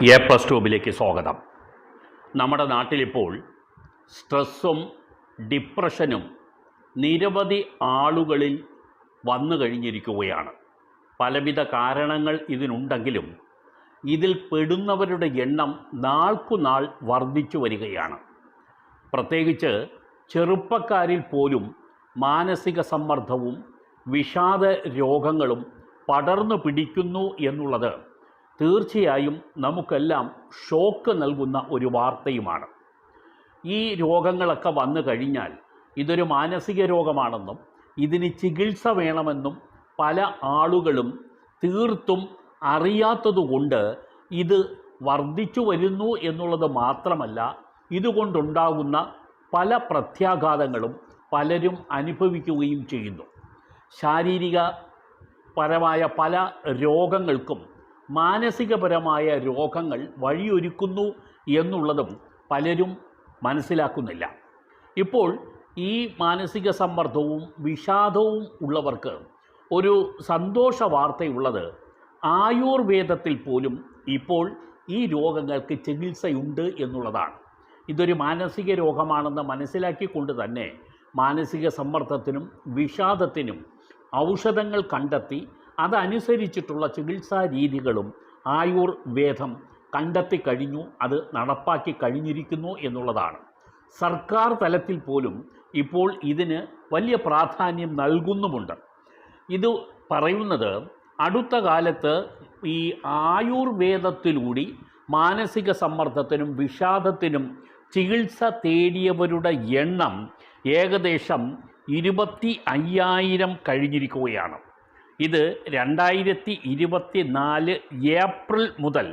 A+ട്യൂബിലേക്ക് സ്വാഗതം. നമ്മുടെ നാട്ടിലിപ്പോൾ സ്ട്രെസ്സും ഡിപ്രഷനും നിരവധി ആളുകളിൽ വന്നു കഴിഞ്ഞിരിക്കുകയാണ്. പലവിധ കാരണങ്ങൾ ഇതിനുണ്ടെങ്കിലും ഇതിൽ പെടുന്നവരുടെ എണ്ണം നാൾക്കുനാൾ വർദ്ധിച്ചു വരികയാണ്. പ്രത്യേകിച്ച് ചെറുപ്പക്കാരിൽ പോലും മാനസിക സമ്മർദ്ദവും വിഷാദ രോഗങ്ങളും പടർന്നു പിടിക്കുന്നു എന്നുള്ളത് തീർച്ചയായും നമുക്കെല്ലാം ഷോക്ക് നൽകുന്ന ഒരു വാർത്തയുമാണ്. ഈ രോഗങ്ങളൊക്കെ വന്നു കഴിഞ്ഞാൽ ഇതൊരു മാനസിക രോഗമാണെന്നും ഇതിന് ചികിത്സ വേണമെന്നും പല ആളുകളും തീർത്തും അറിയാത്തതുകൊണ്ട് ഇത് വർദ്ധിച്ചു വരുന്നു എന്നുള്ളത് മാത്രമല്ല, ഇതുകൊണ്ടുണ്ടാകുന്ന പല പ്രത്യാഘാതങ്ങളും പലരും അനുഭവിക്കുകയും ചെയ്യുന്നു. ശാരീരികപരമായ പല രോഗങ്ങൾക്കും മാനസികപരമായ രോഗങ്ങൾ വഴിയൊരുക്കുന്നു എന്നുള്ളതും പലരും മനസ്സിലാക്കുന്നില്ല. ഇപ്പോൾ ഈ മാനസിക സമ്മർദ്ദവും വിഷാദവും ഉള്ളവർക്ക് ഒരു സന്തോഷ വാർത്തയുള്ളത്, ആയുർവേദത്തിൽ പോലും ഇപ്പോൾ ഈ രോഗങ്ങൾക്ക് ചികിത്സയുണ്ട് എന്നുള്ളതാണ്. ഇതൊരു മാനസിക രോഗമാണെന്ന് മനസ്സിലാക്കിക്കൊണ്ട് തന്നെ മാനസിക സമ്മർദ്ദത്തിനും വിഷാദത്തിനും ഔഷധങ്ങൾ കണ്ടെത്തി അതനുസരിച്ചിട്ടുള്ള ചികിത്സാ രീതികളും ആയുർവേദം കണ്ടെത്തി കഴിഞ്ഞു, അത് നടപ്പാക്കി കഴിഞ്ഞിരിക്കുന്നു എന്നുള്ളതാണ്. സർക്കാർ തലത്തിൽ പോലും ഇപ്പോൾ ഇതിന് വലിയ പ്രാധാന്യം നൽകുന്നുമുണ്ട്. ഇത് പറയുന്നത് അടുത്ത കാലത്ത് ഈ ആയുർവേദത്തിലൂടെ മാനസിക സമ്മർദ്ദത്തിനും വിഷാദത്തിനും ചികിത്സ തേടിയവരുടെ എണ്ണം ഏകദേശം 25,000 കഴിഞ്ഞിരിക്കുകയാണ്. ഇത് 2024 ഏപ്രിൽ മുതൽ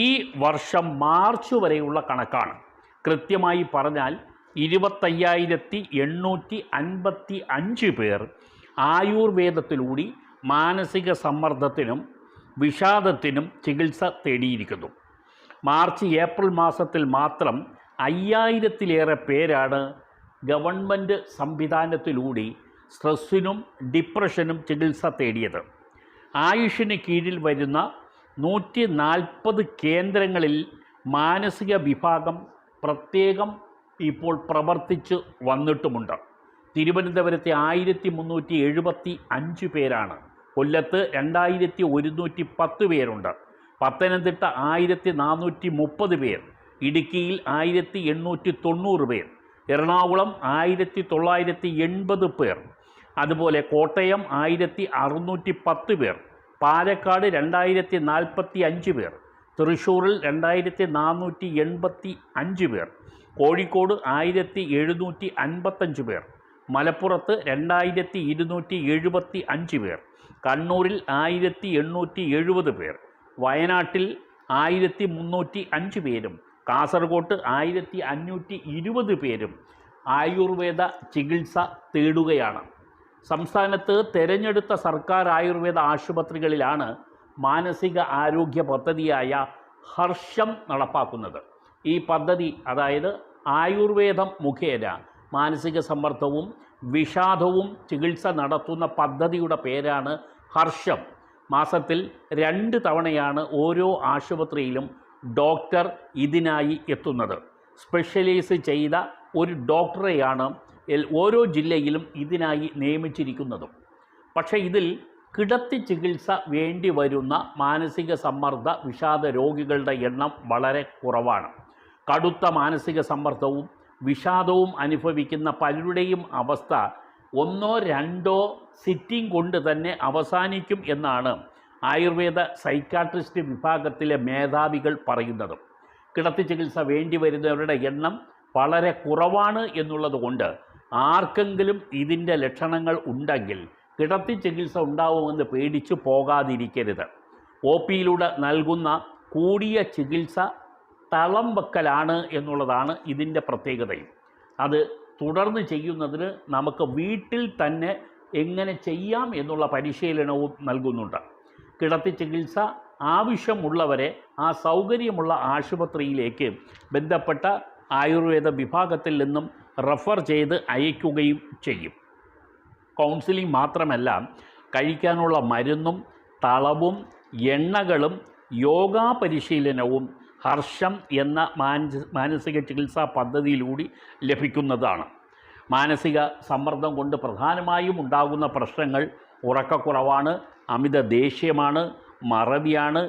ഈ വർഷം മാർച്ച് വരെയുള്ള കണക്കാണ്. കൃത്യമായി പറഞ്ഞാൽ 25,855 പേർ ആയുർവേദത്തിലൂടെ മാനസിക സമ്മർദ്ദത്തിനും വിഷാദത്തിനും ചികിത്സ തേടിയിരിക്കുന്നു. മാർച്ച് ഏപ്രിൽ മാസത്തിൽ മാത്രം 5,000-ലേറെ പേരാണ് ഗവൺമെൻറ് സംവിധാനത്തിലൂടെ സ്ട്രെസ്സിനും ഡിപ്രഷനും ചികിത്സ തേടിയത്. ആയുഷിന് കീഴിൽ വരുന്ന 140 കേന്ദ്രങ്ങളിൽ മാനസിക വിഭാഗം പ്രത്യേകം ഇപ്പോൾ പ്രവർത്തിച്ച് വന്നിട്ടുമുണ്ട്. തിരുവനന്തപുരത്തെ 1,375 പേരാണ്, കൊല്ലത്ത് 2,110 പേരുണ്ട്, പത്തനംതിട്ട 1,430 പേർ, ഇടുക്കിയിൽ 1,890 പേർ, എറണാകുളം 1,980 പേർ, അതുപോലെ കോട്ടയം 1,610 പേർ, പാലക്കാട് 2,045 പേർ, തൃശ്ശൂരിൽ 2,485 പേർ, കോഴിക്കോട് 1,755 പേർ, മലപ്പുറത്ത് 2,275 പേർ, കണ്ണൂരിൽ 1,870 പേർ, വയനാട്ടിൽ 1,305 പേരും കാസർഗോട്ട് 1,520 പേരും ആയുർവേദ ചികിത്സ തേടുകയാണ്. സംസ്ഥാനത്ത് തിരഞ്ഞെടുത്ത സർക്കാർ ആയുർവേദ ആശുപത്രികളിലാണ് മാനസിക ആരോഗ്യ പദ്ധതിയായ ഹർഷം നടപ്പാക്കുന്നത്. ഈ പദ്ധതി, അതായത് ആയുർവേദം മുഖേന മാനസിക സമ്മർദ്ദവും വിഷാദവും ചികിത്സ നടത്തുന്ന പദ്ധതിയുടെ പേരാണ് ഹർഷം. മാസത്തിൽ 2 തവണയാണ് ഓരോ ആശുപത്രിയിലും ഡോക്ടർ ഇതിനായി എത്തുന്നത്. സ്പെഷ്യലൈസ് ചെയ്ത ഒരു ഡോക്ടറെയാണ് ഓരോ ജില്ലയിലും ഇതിനായി നിയമിച്ചിരിക്കുന്നതും. പക്ഷേ ഇതിൽ കിടത്തി ചികിത്സ വേണ്ടി വരുന്ന മാനസിക സമ്മർദ്ദ വിഷാദ രോഗികളുടെ എണ്ണം വളരെ കുറവാണ്. കടുത്ത മാനസിക സമ്മർദ്ദവും വിഷാദവും അനുഭവിക്കുന്ന പലരുടെയും അവസ്ഥ 1-2 സിറ്റിംഗ് കൊണ്ട് തന്നെ അവസാനിക്കും എന്നാണ് ആയുർവേദ സൈക്കാട്രിസ്റ്റ് വിഭാഗത്തിലെ മേധാവികൾ പറയുന്നത്. കിടത്തി ചികിത്സ വേണ്ടി വരുന്നവരുടെ എണ്ണം വളരെ കുറവാണ് എന്നുള്ളതുകൊണ്ട് ആർക്കെങ്കിലും ഇതിൻ്റെ ലക്ഷണങ്ങൾ ഉണ്ടെങ്കിൽ കിടത്തി ചികിത്സ ഉണ്ടാവുമെന്ന് പേടിച്ചു പോകാതിരിക്കരുത്. OPയിലൂടെ നൽകുന്ന കൂടിയ ചികിത്സ തളം വെക്കലാണ് എന്നുള്ളതാണ് ഇതിൻ്റെ പ്രത്യേകതയും. അത് തുടർന്ന് ചെയ്യുന്നതിന് നമുക്ക് വീട്ടിൽ തന്നെ എങ്ങനെ ചെയ്യാം എന്നുള്ള പരിശീലനവും നൽകുന്നുണ്ട്. കിടത്തി ചികിത്സ ആവശ്യമുള്ളവരെ ആ സൗകര്യമുള്ള ആശുപത്രിയിലേക്ക് ബന്ധപ്പെട്ട ആയുർവേദ വിഭാഗത്തിൽ നിന്നും റെഫർ ചെയ്ത് അയക്കുകയും ചെയ്യും. കൗൺസിലിംഗ് മാത്രമല്ല, കഴിക്കാനുള്ള മരുന്നും തളവും എണ്ണകളും യോഗാ പരിശീലനവും ഹർഷം എന്ന മാനസിക ചികിത്സാ പദ്ധതിയിലൂടെ ലഭിക്കുന്നതാണ്. മാനസിക സമ്മർദ്ദം കൊണ്ട് പ്രധാനമായും ഉണ്ടാകുന്ന പ്രശ്നങ്ങൾ ഉറക്കക്കുറവാണ്, അമിത ദേഷ്യമാണ്, മറവിയാണ്,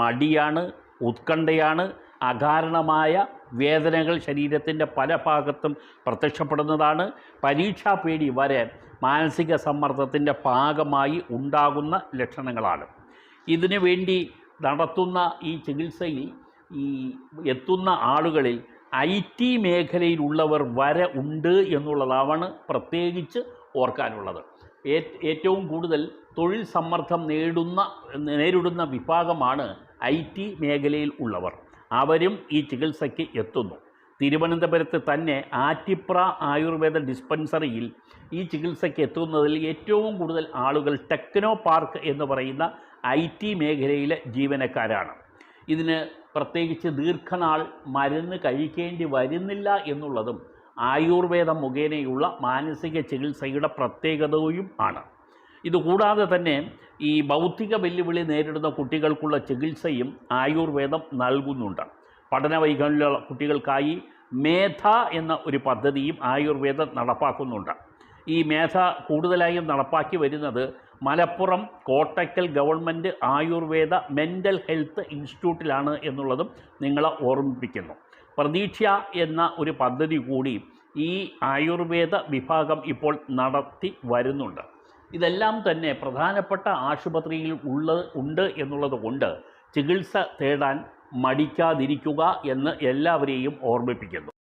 മടിയാണ്, ഉത്കണ്ഠയാണ്. അകാരണമായ വേദനകൾ ശരീരത്തിൻ്റെ പല ഭാഗത്തും പ്രത്യക്ഷപ്പെടുന്നതാണ്. പരീക്ഷാ പേടി വരെ മാനസിക സമ്മർദ്ദത്തിൻ്റെ ഭാഗമായി ഉണ്ടാകുന്ന ലക്ഷണങ്ങളാണ്. ഇതിനു വേണ്ടി നടത്തുന്ന ഈ ചികിത്സയിൽ എത്തുന്ന ആളുകളിൽ IT മേഖലയിലുള്ളവർ വരെ ഉണ്ട് എന്നുള്ളതാണ് പ്രത്യേകിച്ച് ഓർക്കാനുള്ളത്. ഏറ്റവും കൂടുതൽ തൊഴിൽ സമ്മർദ്ദം നേരിടുന്ന വിഭാഗമാണ് IT മേഖലയിൽ ഉള്ളവർ. അവരും ഈ ചികിത്സയ്ക്ക് എത്തുന്നു. തിരുവനന്തപുരത്ത് തന്നെ ആറ്റിപ്ര ആയുർവേദ ഡിസ്പെൻസറിയിൽ ഈ ചികിത്സയ്ക്ക് എത്തുന്നതിൽ ഏറ്റവും കൂടുതൽ ആളുകൾ ടെക്നോ പാർക്ക് എന്ന് പറയുന്ന IT മേഖലയിലെ ജീവനക്കാരാണ്. ഇതിന് പ്രത്യേകിച്ച് ദീർഘനാൾ മരുന്ന് കഴിക്കേണ്ടി വരുന്നില്ല എന്നുള്ളതും ആയുർവേദം മുഖേനയുള്ള മാനസിക ചികിത്സയുടെ പ്രത്യേകതയും ആണ്. ഇതുകൂടാതെ തന്നെ ഈ ബൗദ്ധിക വെല്ലുവിളി നേരിടുന്ന കുട്ടികൾക്കുള്ള ചികിത്സയും ആയുർവേദം നൽകുന്നുണ്ട്. പഠന വൈകല്യമുള്ള കുട്ടികൾക്കായി മേധ എന്ന ഒരു പദ്ധതിയും ആയുർവേദം നടപ്പാക്കുന്നുണ്ട്. ഈ മേധ കൂടുതലായും നടപ്പാക്കി വരുന്നത് Malappuram Kottakkal government Ayurveda mental health ഇൻസ്റ്റിറ്റ്യൂട്ടിലാണ് എന്നുള്ളതും നിങ്ങളെ ഓർമ്മിപ്പിക്കുന്നു. പ്രതീക്ഷ എന്ന ഒരു പദ്ധതി കൂടി ഈ ആയുർവേദ വിഭാഗം ഇപ്പോൾ നടത്തി വരുന്നുണ്ട്. ഇതെല്ലാം തന്നെ പ്രധാനപ്പെട്ട ആശുപത്രിയിൽ ഉണ്ട് എന്നുള്ളത് കൊണ്ട് ചികിത്സ തേടാൻ മടിക്കാതിരിക്കുക എന്ന് എല്ലാവരെയും ഓർമ്മിപ്പിക്കുന്നു.